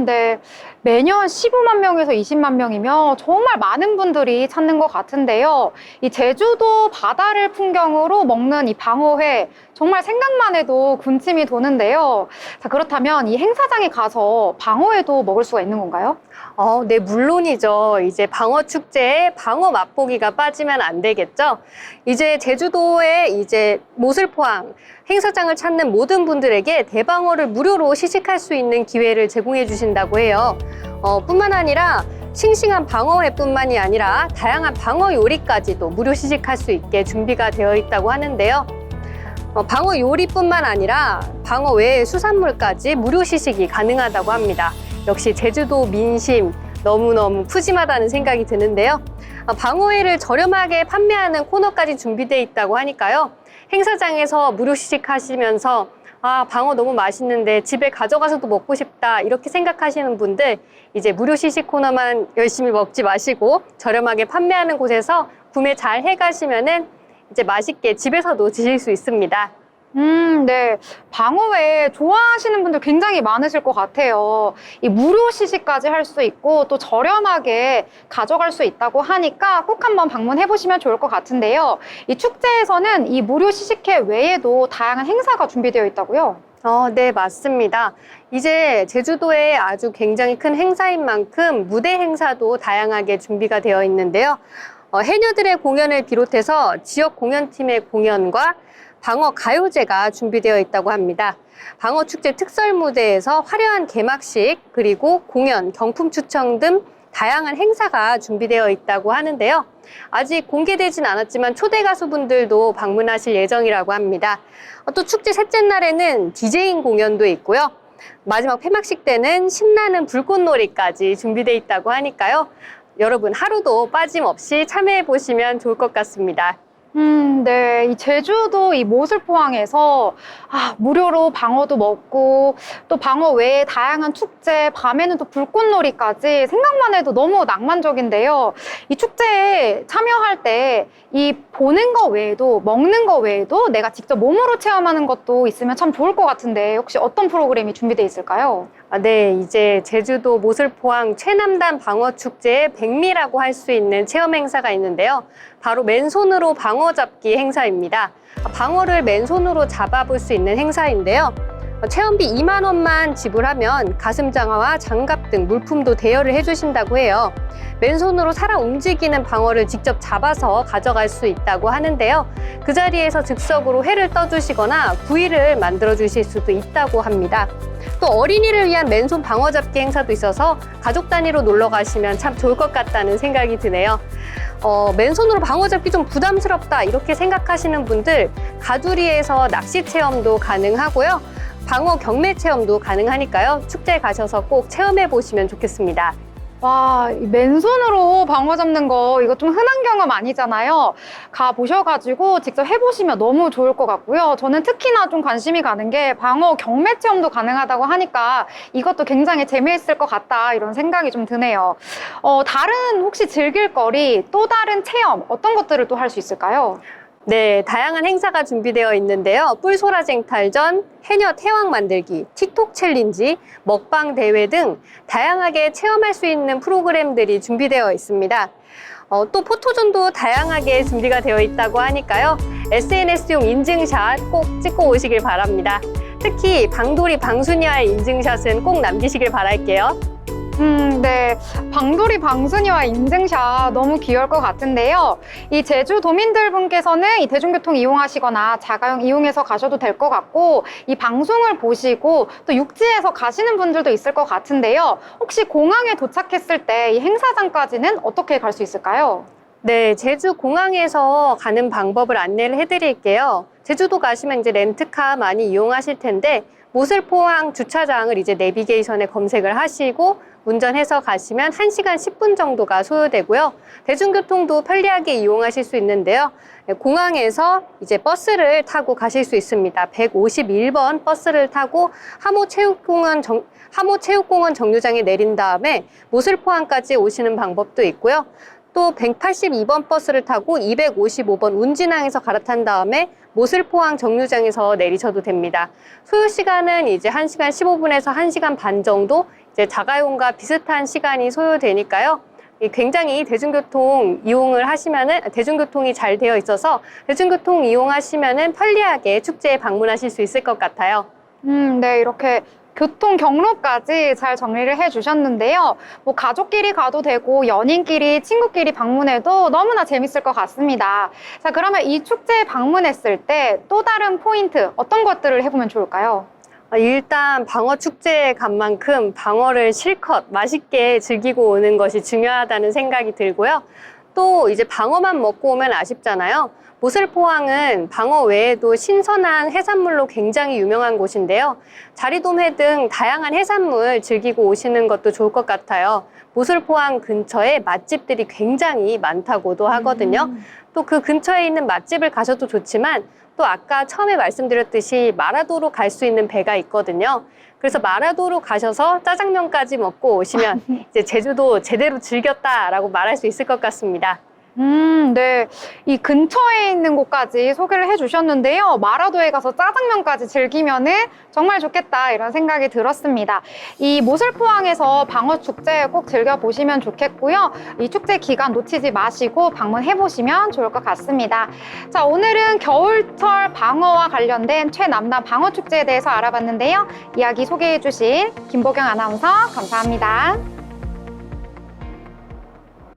Speaker 1: 네. 매년 15만 명에서 20만 명이면 정말 많은 분들이 찾는 것 같은데요. 이 제주도 바다를 풍경으로 먹는 이 방어회, 정말 생각만 해도 군침이 도는데요. 자, 그렇다면 이 행사장에 가서 방어회도 먹을 수가 있는 건가요?
Speaker 10: 네, 물론이죠. 이제 방어축제에 방어 맛보기가 빠지면 안 되겠죠. 이제 제주도의 이제 모슬포항 행사장을 찾는 모든 분들에게 대방어를 무료로 시식할 수 있는 기회를 제공해 주신다고 해요. 뿐만 아니라 싱싱한 방어회뿐만이 아니라 다양한 방어 요리까지도 무료 시식할 수 있게 준비가 되어 있다고 하는데요. 방어 요리뿐만 아니라 방어 외의 수산물까지 무료 시식이 가능하다고 합니다. 역시 제주도 민심 너무너무 푸짐하다는 생각이 드는데요. 방어회를 저렴하게 판매하는 코너까지 준비되어 있다고 하니까요. 행사장에서 무료 시식하시면서 방어 너무 맛있는데 집에 가져가서도 먹고 싶다 이렇게 생각하시는 분들 이제 무료 시식 코너만 열심히 먹지 마시고 저렴하게 판매하는 곳에서 구매 잘 해가시면은 이제 맛있게 집에서도 드실 수 있습니다.
Speaker 1: 네. 방어회 좋아하시는 분들 굉장히 많으실 것 같아요. 이 무료 시식까지 할 수 있고 또 저렴하게 가져갈 수 있다고 하니까 꼭 한번 방문해 보시면 좋을 것 같은데요. 이 축제에서는 이 무료 시식회 외에도 다양한 행사가 준비되어 있다고요?
Speaker 10: 네, 맞습니다. 이제 제주도에 아주 굉장히 큰 행사인 만큼 무대 행사도 다양하게 준비가 되어 있는데요. 해녀들의 공연을 비롯해서 지역 공연팀의 공연과 방어 가요제가 준비되어 있다고 합니다. 방어 축제 특설 무대에서 화려한 개막식, 그리고 공연, 경품 추첨 등 다양한 행사가 준비되어 있다고 하는데요. 아직 공개되진 않았지만 초대 가수분들도 방문하실 예정이라고 합니다. 또 축제 셋째 날에는 디제잉 공연도 있고요. 마지막 폐막식 때는 신나는 불꽃놀이까지 준비되어 있다고 하니까요. 여러분 하루도 빠짐없이 참여해 보시면 좋을 것 같습니다.
Speaker 1: 네. 이 제주도 이 모슬포항에서 무료로 방어도 먹고 또 방어 외에 다양한 축제, 밤에는 또 불꽃놀이까지 생각만 해도 너무 낭만적인데요. 이 축제에 참여할 때 이 보는 거 외에도 먹는 거 외에도 내가 직접 몸으로 체험하는 것도 있으면 참 좋을 것 같은데 혹시 어떤 프로그램이 준비되어 있을까요?
Speaker 10: 네, 이제 제주도 모슬포항 최남단 방어축제의 백미라고 할 수 있는 체험 행사가 있는데요. 바로 맨손으로 방어 잡기 행사입니다. 방어를 맨손으로 잡아볼 수 있는 행사인데요. 체험비 2만 원만 지불하면 가슴장화와 장갑 등 물품도 대여를 해주신다고 해요. 맨손으로 살아 움직이는 방어를 직접 잡아서 가져갈 수 있다고 하는데요. 그 자리에서 즉석으로 회를 떠주시거나 구이를 만들어 주실 수도 있다고 합니다. 또 어린이를 위한 맨손 방어 잡기 행사도 있어서 가족 단위로 놀러 가시면 참 좋을 것 같다는 생각이 드네요. 맨손으로 방어 잡기 좀 부담스럽다 이렇게 생각하시는 분들 가두리에서 낚시 체험도 가능하고요. 방어 경매 체험도 가능하니까요. 축제에 가셔서 꼭 체험해 보시면 좋겠습니다.
Speaker 1: 와, 이 맨손으로 방어 잡는 거 이거 좀 흔한 경험 아니잖아요. 가 보셔가지고 직접 해보시면 너무 좋을 것 같고요. 저는 특히나 좀 관심이 가는 게 방어 경매 체험도 가능하다고 하니까 이것도 굉장히 재미있을 것 같다 이런 생각이 좀 드네요. 다른 혹시 즐길 거리 또 다른 체험 어떤 것들을 또 할 수 있을까요?
Speaker 10: 네, 다양한 행사가 준비되어 있는데요. 뿔소라쟁 탈전, 해녀 태왕 만들기, 틱톡 챌린지, 먹방 대회 등 다양하게 체험할 수 있는 프로그램들이 준비되어 있습니다. 또 포토존도 다양하게 준비가 되어 있다고 하니까요. SNS용 인증샷 꼭 찍고 오시길 바랍니다. 특히 방돌이 방순이와의 인증샷은 꼭 남기시길 바랄게요.
Speaker 1: 네. 방돌이 방순이와 인증샷 너무 귀여울 것 같은데요. 이 제주 도민들 분께서는 이 대중교통 이용하시거나 자가용 이용해서 가셔도 될 것 같고 이 방송을 보시고 또 육지에서 가시는 분들도 있을 것 같은데요. 혹시 공항에 도착했을 때 이 행사장까지는 어떻게 갈 수 있을까요?
Speaker 10: 네, 제주 공항에서 가는 방법을 안내를 해드릴게요. 제주도 가시면 이제 렌트카 많이 이용하실 텐데 모슬포항 주차장을 이제 내비게이션에 검색을 하시고 운전해서 가시면 1시간 10분 정도가 소요되고요. 대중교통도 편리하게 이용하실 수 있는데요. 공항에서 이제 버스를 타고 가실 수 있습니다. 151번 버스를 타고 하모체육공원 정류장에 내린 다음에 모슬포항까지 오시는 방법도 있고요. 또 182번 버스를 타고 255번 운진항에서 갈아탄 다음에 모슬포항 정류장에서 내리셔도 됩니다. 소요 시간은 이제 1시간 15분에서 1시간 반 정도 이제 자가용과 비슷한 시간이 소요되니까요. 굉장히 대중교통 이용을 하시면은 대중교통이 잘 되어 있어서 대중교통 이용하시면은 편리하게 축제에 방문하실 수 있을 것 같아요.
Speaker 1: 네, 이렇게 교통 경로까지 잘 정리를 해주셨는데요. 뭐 가족끼리 가도 되고 연인끼리, 친구끼리 방문해도 너무나 재밌을 것 같습니다. 자, 그러면 이 축제에 방문했을 때 또 다른 포인트 어떤 것들을 해보면 좋을까요?
Speaker 10: 일단 방어 축제에 간 만큼 방어를 실컷 맛있게 즐기고 오는 것이 중요하다는 생각이 들고요. 또 이제 방어만 먹고 오면 아쉽잖아요. 모슬포항은 방어 외에도 신선한 해산물로 굉장히 유명한 곳인데요. 자리돔회 등 다양한 해산물 즐기고 오시는 것도 좋을 것 같아요. 모슬포항 근처에 맛집들이 굉장히 많다고도 하거든요. 또 그 근처에 있는 맛집을 가셔도 좋지만 또 아까 처음에 말씀드렸듯이 마라도로 갈 수 있는 배가 있거든요. 그래서 마라도로 가셔서 짜장면까지 먹고 오시면 이제 제주도 제대로 즐겼다라고 말할 수 있을 것 같습니다.
Speaker 1: 네. 이 근처에 있는 곳까지 소개를 해주셨는데요. 마라도에 가서 짜장면까지 즐기면은 정말 좋겠다 이런 생각이 들었습니다. 이 모슬포항에서 방어축제 꼭 즐겨보시면 좋겠고요. 이 축제 기간 놓치지 마시고 방문해보시면 좋을 것 같습니다. 자, 오늘은 겨울철 방어와 관련된 최남단 방어축제에 대해서 알아봤는데요. 이야기 소개해주신 김보경 아나운서 감사합니다.